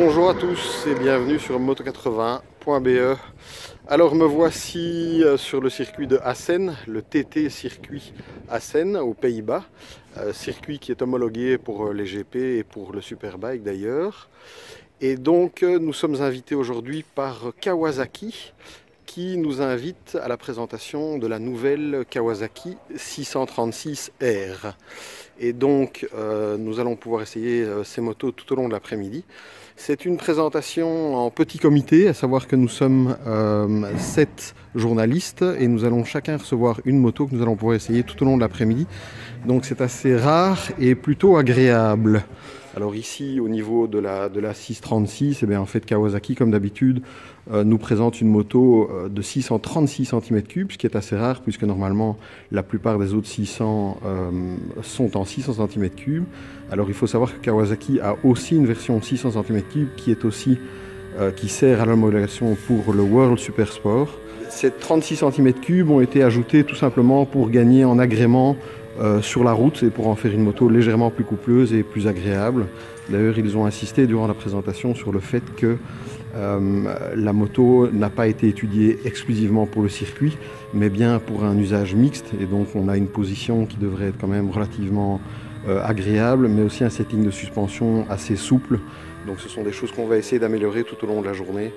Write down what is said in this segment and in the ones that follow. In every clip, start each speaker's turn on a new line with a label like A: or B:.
A: Bonjour à tous et bienvenue sur moto80.be. Alors me voici sur le circuit de Assen, le TT circuit Assen aux Pays-Bas, circuit qui est homologué pour les GP et pour le Superbike d'ailleurs. Et donc nous sommes invités aujourd'hui par Kawasaki qui nous invite à la présentation de la nouvelle Kawasaki 636R. Et donc nous allons pouvoir essayer ces motos tout au long de l'après-midi. C'est une présentation en petit comité, à savoir que nous sommes 7 journalistes et nous allons chacun recevoir une moto que nous allons pouvoir essayer tout au long de l'après-midi. Donc c'est assez rare et plutôt agréable. Alors ici au niveau de la 636, eh bien, en fait Kawasaki comme d'habitude nous présente une moto de 636 cm3, ce qui est assez rare puisque normalement la plupart des autres 600 sont en 600 cm3. Alors il faut savoir que Kawasaki a aussi une version 600 cm3 qui est aussi qui sert à l'homologation pour le World Super Sport. Ces 36 cm3 ont été ajoutés tout simplement pour gagner en agrément sur la route et pour en faire une moto légèrement plus coupleuse et plus agréable. D'ailleurs, ils ont insisté durant la présentation sur le fait que la moto n'a pas été étudiée exclusivement pour le circuit, mais bien pour un usage mixte. Et donc, on a une position qui devrait être quand même relativement agréable, mais aussi un setting de suspension assez souple. Donc, ce sont des choses qu'on va essayer d'améliorer tout au long de la journée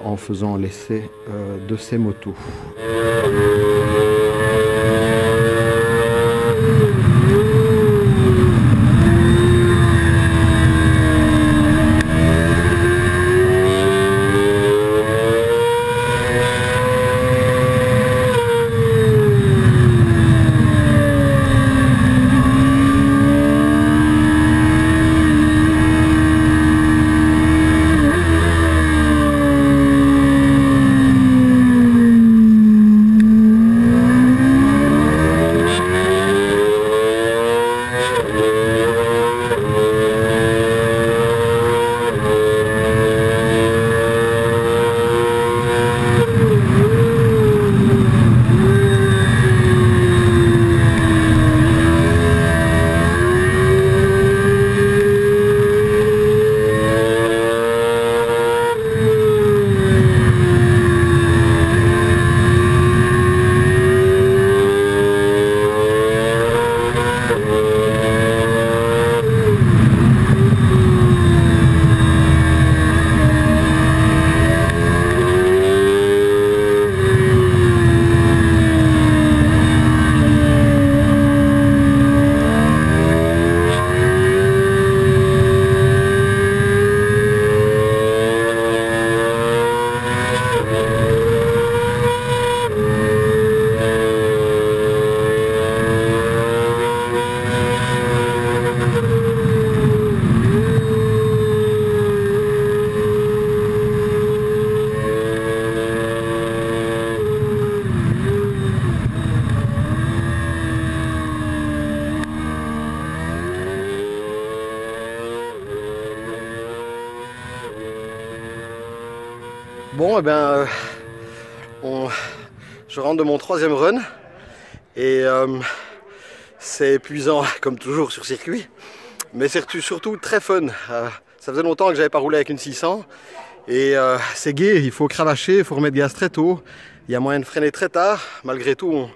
A: en faisant l'essai de ces motos. Bon, eh bien, je rentre de mon 3e run et c'est épuisant comme toujours sur circuit, mais c'est surtout très fun. Ça faisait longtemps que j'avais pas roulé avec une 600 et c'est gai, il faut cravacher, il faut remettre gaz très tôt, il y a moyen de freiner très tard. Malgré tout,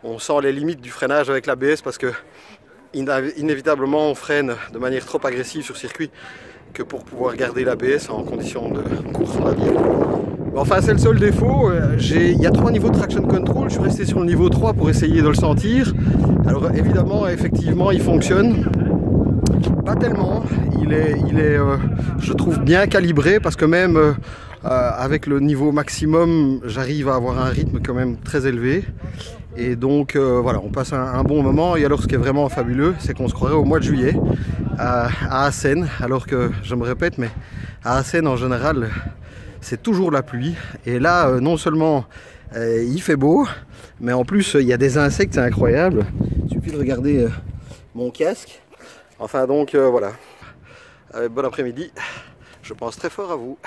A: on sent les limites du freinage avec l'ABS parce que inévitablement on freine de manière trop agressive sur circuit que pour pouvoir garder l'ABS en condition de course, on va dire. Enfin, c'est le seul défaut. Il y a 3 niveaux de traction control. Je suis resté sur le niveau 3 pour essayer de le sentir. Alors évidemment, effectivement, il fonctionne. Pas tellement. Il est je trouve bien calibré parce que même avec le niveau maximum, j'arrive à avoir un rythme quand même très élevé. Et donc voilà, on passe un bon moment. Et alors ce qui est vraiment fabuleux, c'est qu'on se croirait au mois de juillet à Assen. Alors que, je me répète, mais à Assen en général, c'est toujours la pluie. Et là, non seulement il fait beau, mais en plus il y a des insectes, c'est incroyable. Il suffit de regarder mon casque. Enfin donc voilà, bon après-midi, je pense très fort à vous.